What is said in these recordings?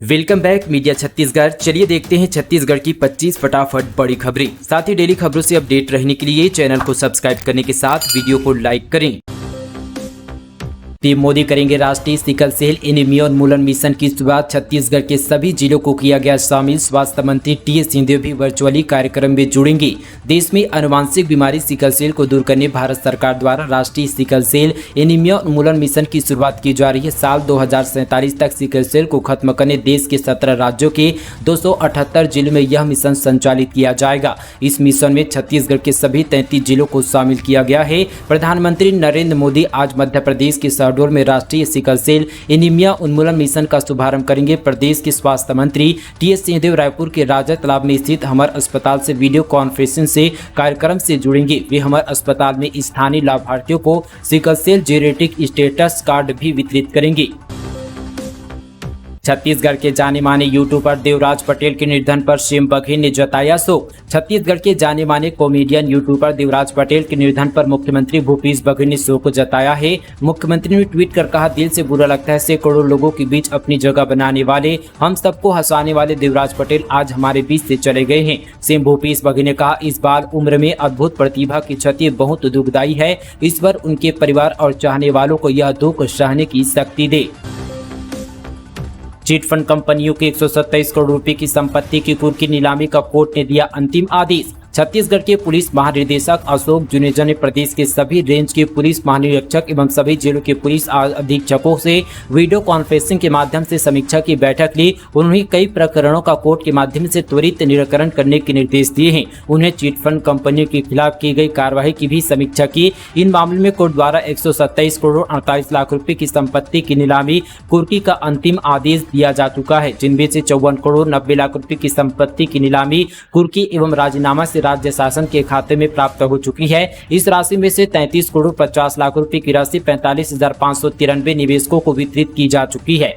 Welcome back media Chhattisgarh. चलिए देखते हैं छत्तीसगढ़ की 25 फटाफट बड़ी खबरें। साथ ही डेली खबरों से अपडेट रहने के लिए चैनल को सब्सक्राइब करने के साथ वीडियो को लाइक करें। पीएम मोदी करेंगे राष्ट्रीय सिकल सेल एनीमिया उन्मूलन मिशन की शुरुआत। छत्तीसगढ़ के सभी जिलों को किया गया शामिल। स्वास्थ्य मंत्री टीएस सिंहदेव भी वर्चुअली कार्यक्रम में जुड़ेंगे। देश में आनुवांशिक बीमारी सिकल सेल को दूर करने भारत सरकार द्वारा राष्ट्रीय सिकल सेल एनीमिया उन्मूलन मिशन की शुरुआत की जा रही है। साल 2047 तक सिकल सेल को खत्म करने देश के 17 राज्यों के 278 जिलों में यह मिशन संचालित किया जाएगा। इस मिशन में छत्तीसगढ़ के सभी 33 जिलों को शामिल किया गया है। प्रधानमंत्री नरेंद्र मोदी आज मध्य प्रदेश के शहडोल में राष्ट्रीय सिकल सेल एनीमिया उन्मूलन मिशन का शुभारंभ करेंगे। प्रदेश के स्वास्थ्य मंत्री टीएस सिंहदेव रायपुर के राजा तालाब में स्थित हमर अस्पताल से वीडियो कॉन्फ्रेंसिंग से कार्यक्रम से जुड़ेंगे। वे हमर अस्पताल में स्थानीय लाभार्थियों को sickle cell genetic status card भी वितरित करेंगे। छत्तीसगढ़ के जाने माने यूट्यूबर देवराज पटेल के निधन पर सीएम बघेल ने जताया शोक। छत्तीसगढ़ के जाने माने कॉमेडियन यूट्यूबर देवराज पटेल के निधन पर मुख्यमंत्री भूपेश बघेल ने शोक जताया है। मुख्यमंत्री ने ट्वीट कर कहा, दिल से बुरा लगता है, सैकड़ों लोगों के बीच अपनी जगह बनाने वाले, हम सबको हंसाने वाले देवराज पटेल आज हमारे बीच से चले गए हैं। सीएम भूपेश बघेल ने कहा, इस बार उम्र में अद्भुत प्रतिभा की क्षति बहुत दुखदायी है। ईश्वर उनके परिवार और चाहने वालों को यह दुख सहने की शक्ति दे। चिटफंड कंपनियों के 127 करोड़ रुपए की संपत्ति की कुर्की नीलामी का कोर्ट ने दिया अंतिम आदेश। छत्तीसगढ़ के पुलिस महानिदेशक अशोक जुनेजा ने प्रदेश के सभी रेंज के पुलिस महानिरीक्षक एवं सभी जिलों के पुलिस अधीक्षकों से वीडियो कॉन्फ्रेंसिंग के माध्यम से समीक्षा की बैठक ली। उन्होंने कई प्रकरणों का कोर्ट के माध्यम से त्वरित निराकरण करने के निर्देश दिए हैं। उन्हें चिटफंड कंपनियों के खिलाफ की गई कार्रवाई की भी समीक्षा की। इन मामलों में कोर्ट द्वारा 127 करोड़ 48 लाख रुपए की संपत्ति की नीलामी कुर्की का अंतिम आदेश दिया जा चुका है, जिनमें से 54 करोड़ 90 लाख रुपए की संपत्ति की नीलामी कुर्की एवं राजीनामा से राज्य शासन के खाते में प्राप्त हो चुकी है। इस राशि में से 33 करोड़ 50 लाख रुपए की राशि 45,593 निवेशकों को वितरित की जा चुकी है।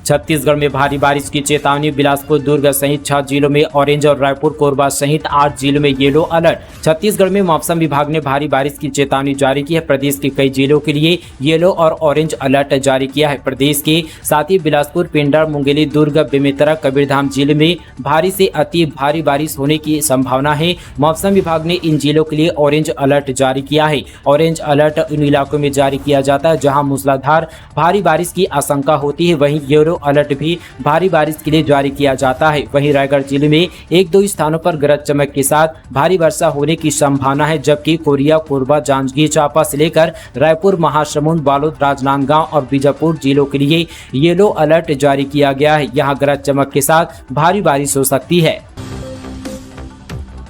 छत्तीसगढ़ में भारी बारिश की चेतावनी। बिलासपुर, दुर्ग सहित 6 जिलों में ऑरेंज और रायपुर, कोरबा सहित 8 जिलों में येलो अलर्ट। छत्तीसगढ़ में मौसम विभाग ने भारी बारिश की चेतावनी जारी की है। प्रदेश के कई जिलों के लिए येलो और ऑरेंज अलर्ट जारी किया है। प्रदेश के साथ ही बिलासपुर, पेंड्रा, मुंगेली, दुर्ग, बेमेतरा, कबीरधाम जिले में भारी से अति भारी बारिश होने की संभावना है। मौसम विभाग ने इन जिलों के लिए ऑरेंज अलर्ट जारी किया है। ऑरेंज अलर्ट उन इलाकों में जारी किया जाता है जहां मूसलाधार भारी बारिश की आशंका होती है। वहीं येलो अलर्ट भी भारी बारिश के लिए जारी किया जाता है। वहीं रायगढ़ जिले में 1-2 स्थानों पर गरज चमक के साथ भारी वर्षा होने की संभावना है, जबकि कोरिया, कोरबा, जांजगीर चांपा से लेकर रायपुर, महासमुंद, बालोद, राजनांदगांव और बीजापुर जिलों के लिए येलो अलर्ट जारी किया गया है। यहां गरज चमक के साथ भारी बारिश हो सकती है।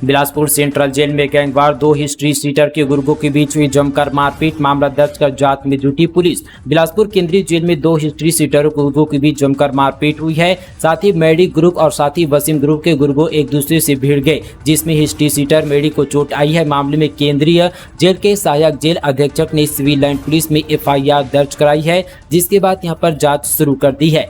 बिलासपुर सेंट्रल जेल में गैंगवार, 2 हिस्ट्री सीटर के गुर्गों के बीच हुई जमकर मारपीट, मामला दर्ज कर जांच में जुटी पुलिस। बिलासपुर केंद्रीय जेल में 2 हिस्ट्री सीटरों के गुर्गों के बीच जमकर मारपीट हुई है। साथ ही मेडी ग्रुप और साथ ही वसीम ग्रुप के गुर्गों एक दूसरे से भिड़ गए, जिसमें हिस्ट्री सीटर मेडी को चोट आई है। मामले में केंद्रीय जेल के सहायक जेल अधीक्षक ने सिविल लाइन पुलिस में FIR दर्ज कराई है, जिसके बाद यहां पर जाँच शुरू कर दी है।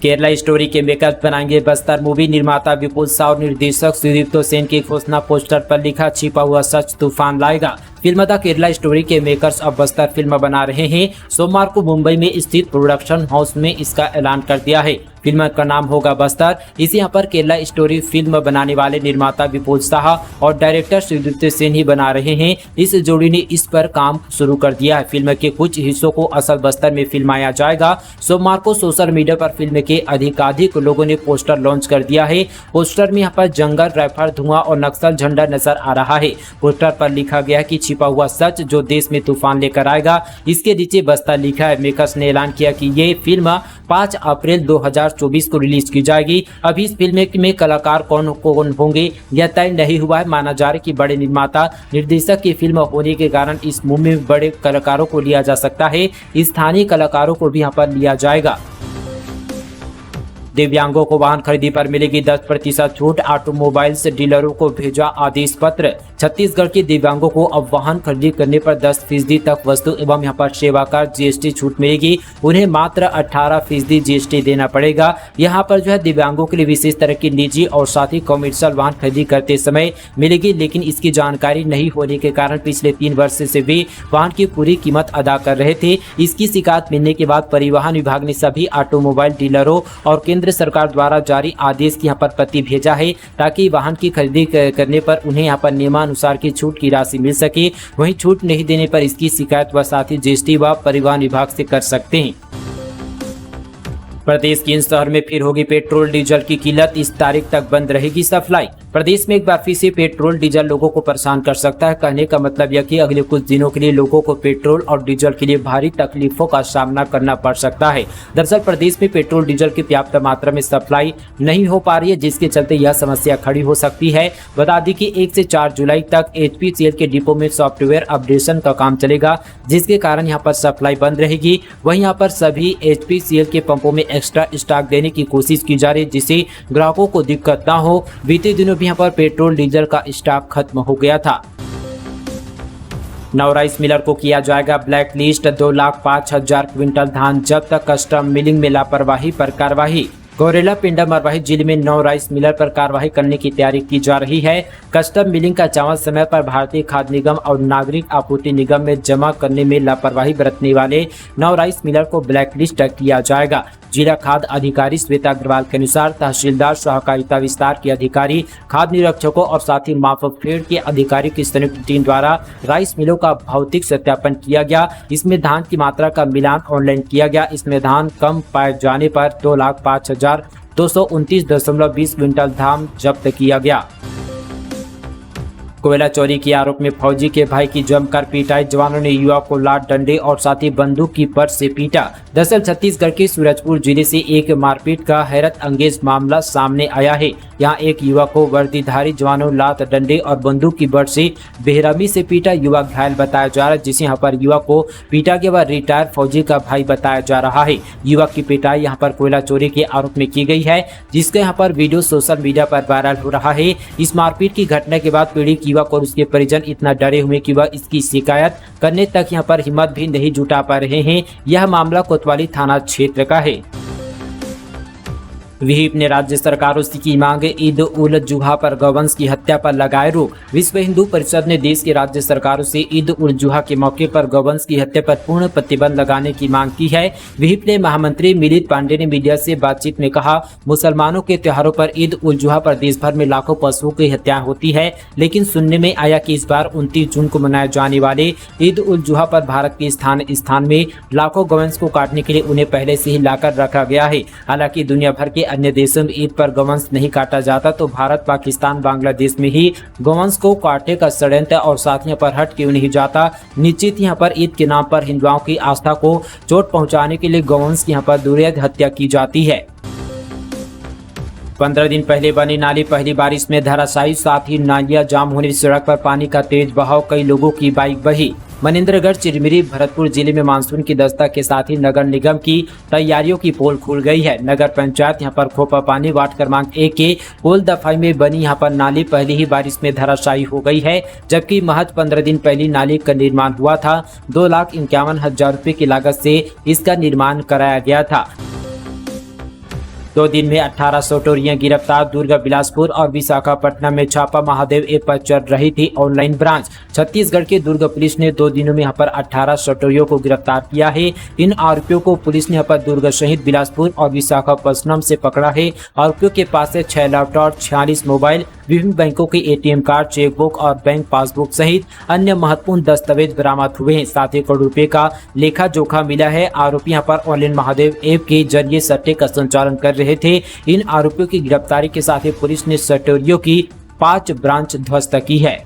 केरला स्टोरी के मेकर्स बनाएंगे बस्तर मूवी। निर्माता विपुल साव और निर्देशक सुदीप्तो सेन की घोषणा। पोस्टर पर लिखा, छिपा हुआ सच तूफान लाएगा। फिल्मदा केरला स्टोरी के मेकर्स अब बस्तर फिल्म बना रहे हैं। सोमवार को मुंबई में स्थित प्रोडक्शन हाउस में इसका ऐलान कर दिया है। फिल्म का नाम होगा बस्तर। इसी यहाँ पर केरला स्टोरी फिल्म बनाने वाले निर्माता विपुल साह और डायरेक्टर सुदीप्तो सेन ही बना रहे हैं। इस जोड़ी ने इस पर काम शुरू कर दिया है। फिल्म के कुछ हिस्सों को असल बस्तर में फिल्माया जाएगा। सोमवार को सोशल मीडिया पर फिल्म के अधिकाधिक लोगों ने पोस्टर लॉन्च कर दिया है। पोस्टर में यहाँ पर जंगल, राइफल, धुआं और नक्सल झंडा नजर आ रहा है। पोस्टर पर लिखा गया कि छिपा हुआ सच जो देश में तूफान लेकर आएगा। इसके नीचे बस्तर लिखा है। मेकर्स ने ऐलान किया कि ये फिल्म 5 अप्रैल 2024 को रिलीज की जाएगी। अभी इस फिल्म में कलाकार कौन कौन होंगे यह तय नहीं हुआ है। माना जा रहा है कि बड़े निर्माता निर्देशक की फिल्म होने के कारण इस मूवी में बड़े कलाकारों को लिया जा सकता है। स्थानीय कलाकारों को भी यहाँ पर लिया जाएगा। दिव्यांगों को वाहन खरीदी पर मिलेगी 10% छूट, ऑटोमोबाइल्स डीलरों को भेजा आदेश पत्र। छत्तीसगढ़ के दिव्यांगों को अब वाहन खरीदी करने पर 10% तक वस्तु एवं यहाँ पर सेवा कर GST छूट मिलेगी। उन्हें मात्र 18% GST देना पड़ेगा। यहाँ पर जो है दिव्यांगों के लिए विशेष तरह की निजी और साथ ही कॉमर्शियल वाहन खरीदी करते समय मिलेगी, लेकिन इसकी जानकारी नहीं होने के कारण पिछले 3 वर्ष से भी वाहन की पूरी कीमत अदा कर रहे थे। इसकी शिकायत मिलने के बाद परिवहन विभाग ने सभी ऑटोमोबाइल डीलरों और केंद्र सरकार द्वारा जारी आदेश की यहाँ पर प्रति भेजा है, ताकि वाहन की खरीदी करने पर उन्हें यहाँ पर नियमानुसार की छूट की राशि मिल सके। वहीं छूट नहीं देने पर इसकी शिकायत व साथ ही GST व परिवहन विभाग से कर सकते हैं। प्रदेश के इन शहर में फिर होगी पेट्रोल डीजल की किल्लत, इस तारीख तक बंद रहेगी सप्लाई। प्रदेश में एक बार फिर से पेट्रोल डीजल लोगों को परेशान कर सकता है। कहने का मतलब यह कि अगले कुछ दिनों के लिए लोगों को पेट्रोल और डीजल के लिए भारी तकलीफों का सामना करना पड़ सकता है। दरअसल प्रदेश में पेट्रोल डीजल की पर्याप्त मात्रा में सप्लाई नहीं हो पा रही है, जिसके चलते यह समस्या खड़ी हो सकती है। बता दें कि 1 से 4 जुलाई तक HPCL के डिपो में सॉफ्टवेयर अपडेशन का काम चलेगा, जिसके कारण यहाँ पर सप्लाई बंद रहेगी। वहीं यहाँ पर सभी HPCL के पंपों में एक्स्ट्रा स्टॉक देने की कोशिश की जा रही है, जिससे ग्राहकों को दिक्कत ना हो। बीते दिनों यहाँ पर पेट्रोल डीजल का स्टॉक खत्म हो गया था। नौ राइस मिलर को किया जाएगा ब्लैक लिस्ट, 2,05,000 क्विंटल धान जब्त, कस्टम मिलिंग में लापरवाही पर कार्रवाई। गौरेला पिंडा मरवाही जिले में 9 राइस मिलर पर कार्रवाई करने की तैयारी की जा रही है। कस्टम मिलिंग का चावल समय पर भारतीय खाद्य निगम और नागरिक आपूर्ति निगम में जमा करने में लापरवाही बरतने वाले 9 राइस मिलर को ब्लैक लिस्ट किया जाएगा। जिला खाद्य अधिकारी श्वेता अग्रवाल के अनुसार तहसीलदार, सहकारिता विस्तार के अधिकारी, खाद्य निरीक्षकों और साथ ही मापफेड के अधिकारी की संयुक्त टीम द्वारा राइस मिलों का भौतिक सत्यापन किया गया। इसमें धान की मात्रा का मिलान ऑनलाइन किया गया। इसमें धान कम पाए जाने पर 2,05,229.20 क्विंटल धान जब्त किया गया। कोयला चोरी के आरोप में फौजी के भाई की जमकर पिटाई, जवानों ने युवक को लात, डंडे और साथ ही बंदूक की बट से पीटा। दरअसल छत्तीसगढ़ के सूरजपुर जिले से एक मारपीट का हैरत अंगेज मामला सामने आया है। यहाँ एक युवक को वर्दीधारी जवानों लात, डंडे और बंदूक की बट से बेरहमी से पीटा। युवक घायल बताया जा रहा है, जिसे यहाँ पर युवक को पीटा के बाद रिटायर फौजी का भाई बताया जा रहा है। युवक की पिटाई यहाँ पर कोयला चोरी के आरोप में की गई है, जिसके यहाँ पर वीडियो सोशल मीडिया पर वायरल हो रहा है। इस मारपीट की घटना के बाद पीड़ित युवक और उसके परिजन इतना डरे हुए कि वह इसकी शिकायत करने तक यहाँ पर हिम्मत भी नहीं जुटा पा रहे हैं। यह मामला कोतवाली थाना क्षेत्र का है। विहिप ने राज्य सरकारों से की मांग, ईद उल जुहा पर गौवंश की हत्या पर लगाए रोक। विश्व हिंदू परिषद ने देश के राज्य सरकारों से ईद उल जुहा के मौके पर गौवंश की हत्या पर पूर्ण प्रतिबंध लगाने की मांग की है। विहिप ने महामंत्री मिलिंद पांडे ने मीडिया से बातचीत में कहा, मुसलमानों के त्योहारों पर ईद उल जुहा पर देश भर में लाखों पशुओं की हत्या होती है, लेकिन सुनने में आया कि इस बार 29 जून को मनाए जाने वाले ईद उल जुहा पर भारत के स्थान में लाखों गौवंश को काटने के लिए उन्हें पहले से ही लाकर रखा गया है। हालांकि दुनिया भर के अन्य देशों में ईद पर गौवंश नहीं काटा जाता, तो भारत, पाकिस्तान, बांग्लादेश में ही गौवंश को काटने का षड्यंत्र और साथियों पर हट क्यों नहीं जाता। निश्चित यहाँ पर ईद के नाम पर हिंदुओं की आस्था को चोट पहुंचाने के लिए गौवंश की यहाँ पर दुर्योध हत्या की जाती है। 15 दिन पहले बनी नाली पहली बारिश में धराशायी, साथ ही नालियां जाम होने से सड़क पर पानी का तेज बहाव, कई लोगों की बाइक बही। मनेंद्रगढ़, चिरमिरी, भरतपुर जिले में मानसून की दस्तक के साथ ही नगर निगम की तैयारियों की पोल खुल गई है। नगर पंचायत यहाँ पर खोपा पानी वार्ड क्रमांक 1 के पोल दफाई में बनी यहाँ पर नाली पहली ही बारिश में धराशायी हो गई है, जबकि महज 15 दिन पहले नाली का निर्माण हुआ था। 2,51,000 रुपए की लागत से इसका निर्माण कराया गया था। 2 दिन में 1800 टोरियां गिरफ्तार, दुर्ग, बिलासपुर और विशाखापट्टनम में छापा, महादेव ऐप पर चल रही थी ऑनलाइन ब्रांच। छत्तीसगढ़ के दुर्ग पुलिस ने 2 दिनों में यहाँ पर 18 सटोरियों को गिरफ्तार किया है। इन आरोपियों को पुलिस ने यहाँ पर दुर्ग सहित बिलासपुर और विशाखापट्टनम से पकड़ा है। आरोपियों के पास से 6 लैपटॉप, 46 मोबाइल, विभिन्न बैंकों के ATM कार्ड, चेकबुक और बैंक पासबुक सहित अन्य महत्वपूर्ण दस्तावेज बरामद हुए हैं। 7 करोड़ रुपए का लेखा जोखा मिला है। आरोपी यहाँ पर ऑनलाइन महादेव ऐप के जरिए सट्टे का संचालन कर रहे थे। इन आरोपियों की गिरफ्तारी के साथ ही पुलिस ने सटोरियों की 5 ब्रांच ध्वस्त की है।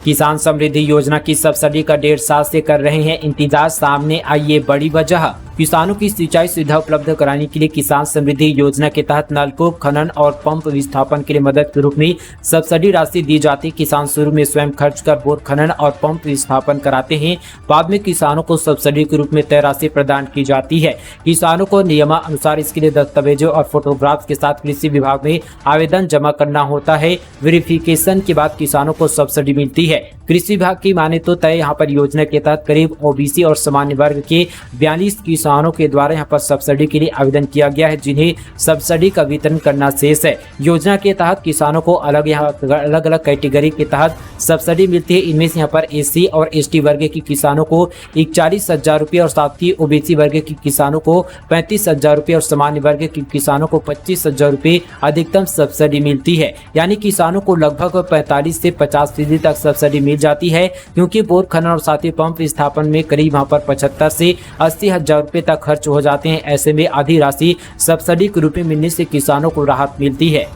किसान समृद्धि योजना की सब्सिडी का 1.5 साल से कर रहे हैं इंतजार, सामने आई ये बड़ी वजह। किसानों की सिंचाई सुविधा उपलब्ध कराने के लिए किसान समृद्धि योजना के तहत नलकूप खनन और पंप विस्थापन के लिए मदद के रूप में सब्सिडी राशि दी जाती। किसान शुरू में स्वयं खर्च कर बोर खनन और पंप विस्थापन कराते हैं, बाद में किसानों को सब्सिडी के रूप में तय राशि प्रदान की जाती है। किसानों को नियमानुसार इसके लिए दस्तावेजों और फोटोग्राफ के साथ कृषि विभाग में आवेदन जमा करना होता है। वेरिफिकेशन के बाद किसानों को सब्सिडी मिलती है। कृषि विभाग की माने तो तय यहाँ पर योजना के तहत करीब ओबीसी और सामान्य वर्ग के 42 किसानों के द्वारा यहाँ पर सब्सिडी के लिए आवेदन किया गया है, जिन्हें सब्सिडी का वितरण करना शेष है। योजना के तहत किसानों को अलग अलग कैटेगरी के तहत सब्सिडी मिलती है। इनमें से यहाँ पर एससी और एसटी वर्ग के किसानों को 41,000 रुपये और साथ ही ओबीसी वर्ग के किसानों को 35,000 रुपये और सामान्य वर्ग के किसानों को 25,000 रुपये अधिकतम सब्सिडी मिलती है। यानी किसानों को लगभग 45 से 50% तक सब्सिडी मिल जाती है, क्योंकि बोर खनन और साथ ही पंप स्थापन में करीब वहाँ पर 75 से 80,000 रुपये तक खर्च हो जाते हैं। ऐसे में आधी राशि सब्सिडी के रूप में मिलने से किसानों को राहत मिलती है।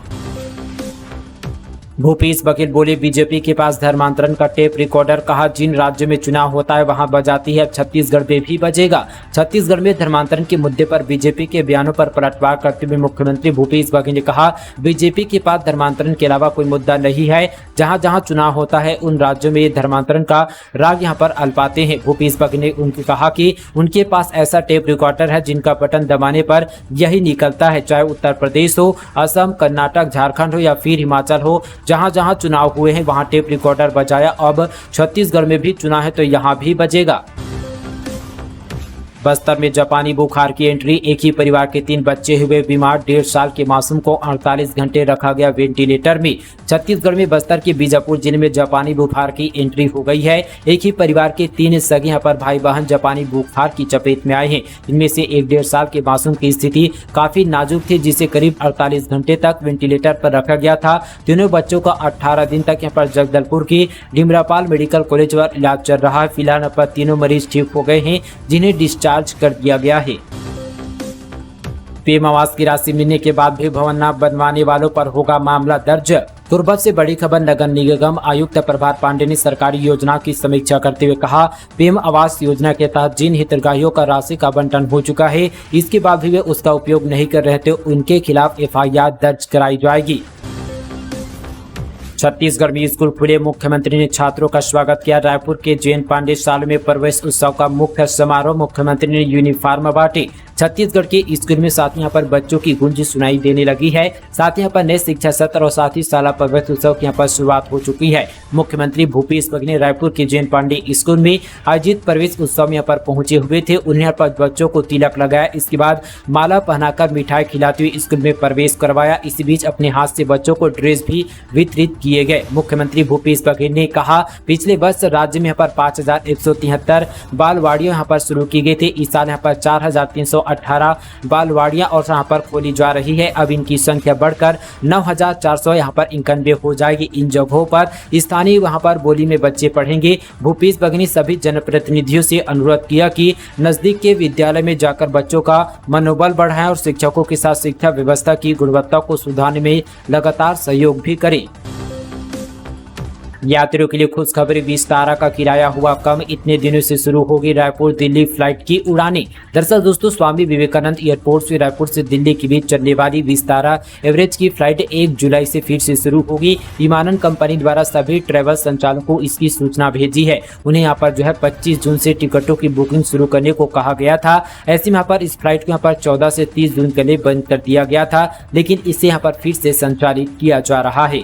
भूपेश बघेल बोले, बीजेपी के पास धर्मांतरण का टेप रिकॉर्डर, कहा जिन राज्यों में चुनाव होता है वहां बजाती है, छत्तीसगढ़ में भी बजेगा। छत्तीसगढ़ में धर्मांतरण के मुद्दे पर बीजेपी के बयानों पर पलटवार करते हुए मुख्यमंत्री भूपेश बघेल ने कहा, बीजेपी के पास धर्मांतरण के अलावा कोई मुद्दा नहीं है। जहां जहां चुनाव होता है उन राज्यों में धर्मांतरण का राग यहाँ पर अलपाते हैं। भूपेश बघेल ने उनके कहा कि उनके पास ऐसा टेप रिकॉर्डर है जिनका बटन दबाने पर यही निकलता है, चाहे उत्तर प्रदेश हो, असम, कर्नाटक, झारखंड हो या फिर हिमाचल हो। जहां जहां चुनाव हुए हैं वहां टेप रिकॉर्डर बजाया। अब छत्तीसगढ़ में भी चुनाव है तो यहां भी बजेगा। बस्तर में जापानी बुखार की एंट्री, एक ही परिवार के 3 बच्चे हुए बीमार, 1.5 साल के मासूम को 48 घंटे रखा गया वेंटिलेटर में। छत्तीसगढ़ में बस्तर के बीजापुर जिले में जापानी बुखार की एंट्री हो गई है। एक ही परिवार के 3 सगे यहाँ पर भाई बहन जापानी बुखार की चपेट में आए हैं। इनमें से एक 1.5 साल के मासूम की स्थिति काफी नाजुक थी, जिसे करीब 48 घंटे तक वेंटिलेटर पर रखा गया था। तीनों बच्चों का 18 दिन तक यहाँ पर जगदलपुर की डिमरापाल मेडिकल कॉलेज पर इलाज चल रहा है। फिलहाल यहाँ पर तीनों मरीज ठीक हो गए हैं, जिन्हें डिस्चार्ज कर दिया गया है। पीएम आवास की राशि मिलने के बाद भी भवन न बनवाने वालों पर होगा मामला दर्ज। तुर्बत से बड़ी खबर, नगर निगम आयुक्त प्रभात पांडे ने सरकारी योजना की समीक्षा करते हुए कहा, पीएम आवास योजना के तहत जिन हितग्राहियों का राशि का बंटन हो चुका है, इसके बाद भी वे उसका उपयोग नहीं कर रहे थे, उनके खिलाफ एफआईआर दर्ज कराई जाएगी। छत्तीसगढ़ में स्कूल खुले, मुख्यमंत्री ने छात्रों का स्वागत किया। रायपुर के जैन पांडे साल में प्रवेश उत्सव का मुख्य समारोह, मुख्यमंत्री ने यूनिफॉर्म बांटे। छत्तीसगढ़ के स्कूल में साथ यहाँ पर बच्चों की गूंज सुनाई देने लगी है। साथ यहाँ पर नए शिक्षा सत्र और साथ ही शाला प्रवेश उत्सव की यहाँ पर शुरुआत हो चुकी है। मुख्यमंत्री भूपेश बघेल ने रायपुर के जैन पांडे स्कूल में आयोजित प्रवेश उत्सव में यहाँ पर पहुंचे हुए थे। उन्हें यहाँ पर बच्चों को तिलक लगाया, इसके बाद माला पहनाकर मिठाई खिलाते हुए स्कूल में प्रवेश करवाया। इसी बीच अपने हाथ से बच्चों को ड्रेस भी वितरित किए गए। मुख्यमंत्री भूपेश बघेल ने कहा, पिछले वर्ष राज्य में यहाँ पर 5,173 बालवाड़ियां यहाँ पर शुरू की गई थी। इस साल यहाँ पर 4,318 बालवाड़ियां और यहाँ पर खोली जा रही है। अब इनकी संख्या बढ़कर 9,400 यहाँ पर 91 हो जाएगी। इन जगहों पर स्थानीय वहाँ पर बोली में बच्चे पढ़ेंगे। भूपेश बघेल ने सभी जनप्रतिनिधियों से अनुरोध किया कि नजदीक के विद्यालय में जाकर बच्चों का मनोबल बढ़ाएं और शिक्षकों के साथ शिक्षा व्यवस्था की गुणवत्ता को सुधारने में लगातार सहयोग भी करें। यात्रियों के लिए खुशखबरी, विस्तारा का किराया हुआ कम, इतने दिनों से शुरू होगी रायपुर दिल्ली फ्लाइट की उड़ानें। दरअसल दोस्तों, स्वामी विवेकानंद एयरपोर्ट से रायपुर से दिल्ली के बीच चलने वाली विस्तारा एवरेज की फ्लाइट 1 जुलाई से फिर से शुरू होगी। विमानन कंपनी द्वारा सभी ट्रैवल संचालकों को इसकी सूचना भेजी है। उन्हें यहाँ पर जो है 25 जून से टिकटों की बुकिंग शुरू करने को कहा गया था। ऐसे में यहाँ पर इस फ्लाइट को यहाँ पर 14 से 30 जून के लिए बंद कर दिया गया था, लेकिन इसे यहाँ पर फिर से संचालित किया जा रहा है।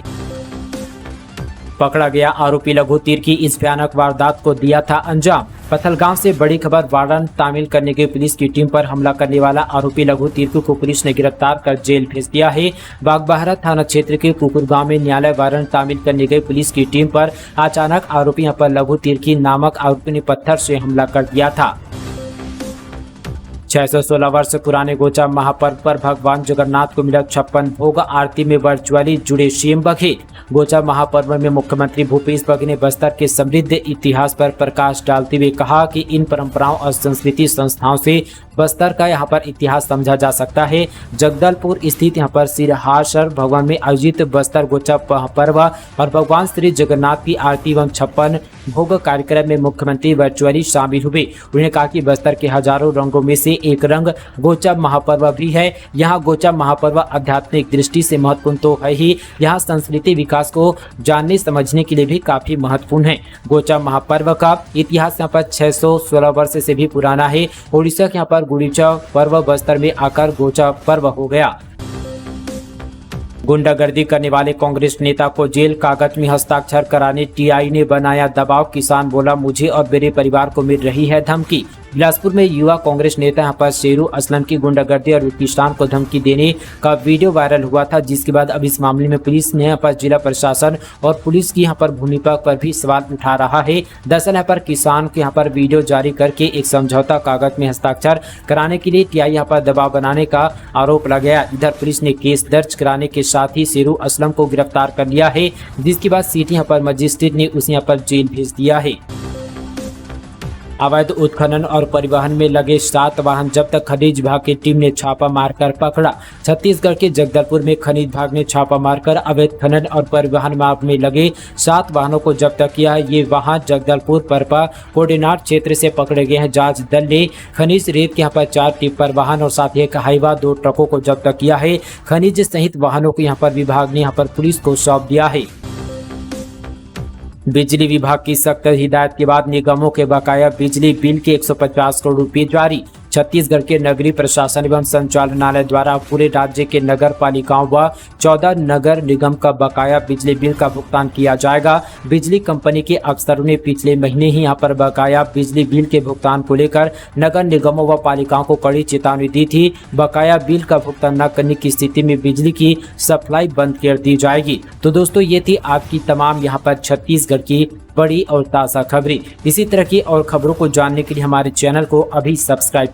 पकड़ा गया आरोपी, लघु तीर की इस भयानक वारदात को दिया था अंजाम। पथलगांव से बड़ी खबर, वारंट तामील करने गई पुलिस की टीम पर हमला करने वाला आरोपी लघु तीर्थ को पुलिस ने गिरफ्तार कर जेल भेज दिया है। बागबाहरा थाना क्षेत्र के कुकुर गांव में न्यायालय वारंट तामील करने गई पुलिस की टीम पर अचानक आरोपी यहाँ पर लघु तीर्थ नामक आरोपी ने पत्थर से हमला कर दिया था। 616 वर्ष पुराने गोचा महापर्व पर भगवान जगन्नाथ को मिला 56 भोग, आरती में वर्चुअली जुड़े सीएम बघेल। गोचा महापर्व में मुख्यमंत्री भूपेश बघेल ने बस्तर के समृद्ध इतिहास पर प्रकाश डालते हुए कहा कि इन परंपराओं और संस्कृति संस्थाओं से बस्तर का यहाँ पर इतिहास समझा जा सकता है। जगदलपुर स्थित यहाँ पर सिरहासर भवन में आयोजित बस्तर गोचा पर्व और भगवान श्री जगन्नाथ की आरती एवं 56 भोग कार्यक्रम में मुख्यमंत्री वर्चुअली शामिल हुए। उन्होंने कहा कि बस्तर के हजारों रंगों में से एक रंग गोचा महापर्व भी है। यहाँ गोचा महापर्व आध्यात्मिक दृष्टि से महत्वपूर्ण तो है ही, यहाँ संस्कृति विकास को जानने समझने के लिए भी काफी महत्वपूर्ण है। गोचा महापर्व का इतिहास यहाँ पर 616 वर्ष से भी पुराना है। उड़ीसा के यहाँ पर गुड़ीचा पर्व बस्तर में आकर गोचा पर्व हो गया। गुंडागर्दी करने वाले कांग्रेस नेता को जेल, कागज में हस्ताक्षर कराने टीआई ने बनाया दबाव। किसान बोला, मुझे और मेरे परिवार को मिल रही है धमकी। बिलासपुर में युवा कांग्रेस नेता यहाँ पर शेरू असलम की गुंडागर्दी और किसान को धमकी देने का वीडियो वायरल हुआ था, जिसके बाद अब इस मामले में पुलिस ने यहाँ पर जिला प्रशासन और पुलिस की यहाँ पर भूमिका पर भी सवाल उठा रहा है। दरअसल यहाँ पर किसान के यहाँ पर वीडियो जारी करके एक समझौता कागज में हस्ताक्षर कराने के लिए टीआई यहाँ पर दबाव बनाने का आरोप लगाया। इधर पुलिस ने केस दर्ज कराने के साथ ही शेरू असलम को गिरफ्तार कर लिया है, जिसके बाद सिटी यहाँ पर मजिस्ट्रेट ने उसे यहाँ पर जेल भेज दिया है। अवैध उत्खनन और परिवहन में लगे 7 वाहन जब्त, खनिज विभाग की टीम ने छापा मारकर पकड़ा। छत्तीसगढ़ के जगदलपुर में खनिज विभाग ने छापा मारकर अवैध खनन और परिवहन मार्ग में लगे 7 वाहनों को जब्त किया है। ये वाहन जगदलपुर परपा कोर्डिनाट क्षेत्र से पकड़े गए हैं। जांच दल ने खनिज रेत के यहाँ पर 4 टिप्पर वाहन और साथ ही एक हाईवा 2 ट्रकों को जब्त किया है। खनिज सहित वाहनों को यहाँ पर विभाग ने यहाँ पर पुलिस को सौंप दिया है। बिजली विभाग की सख्त हिदायत के बाद निगमों के बकाया बिजली बिल के 150 करोड़ रुपए जारी। छत्तीसगढ़ के नगरीय प्रशासन एवं संचालनालय द्वारा पूरे राज्य के नगर पालिकाओं व 14 नगर निगम का बकाया बिजली बिल का भुगतान किया जाएगा। बिजली कंपनी के अफसरों ने पिछले महीने ही यहाँ पर बकाया बिजली बिल के भुगतान को लेकर नगर निगमों व पालिकाओं को कड़ी चेतावनी दी थी। बकाया बिल का भुगतान न करने की स्थिति में बिजली की सप्लाई बंद कर दी जाएगी। तो दोस्तों, ये थी आपकी तमाम यहाँ पर छत्तीसगढ़ की बड़ी और ताज़ा खबरें। इसी तरह की और खबरों को जानने के लिए हमारे चैनल को अभी सब्सक्राइब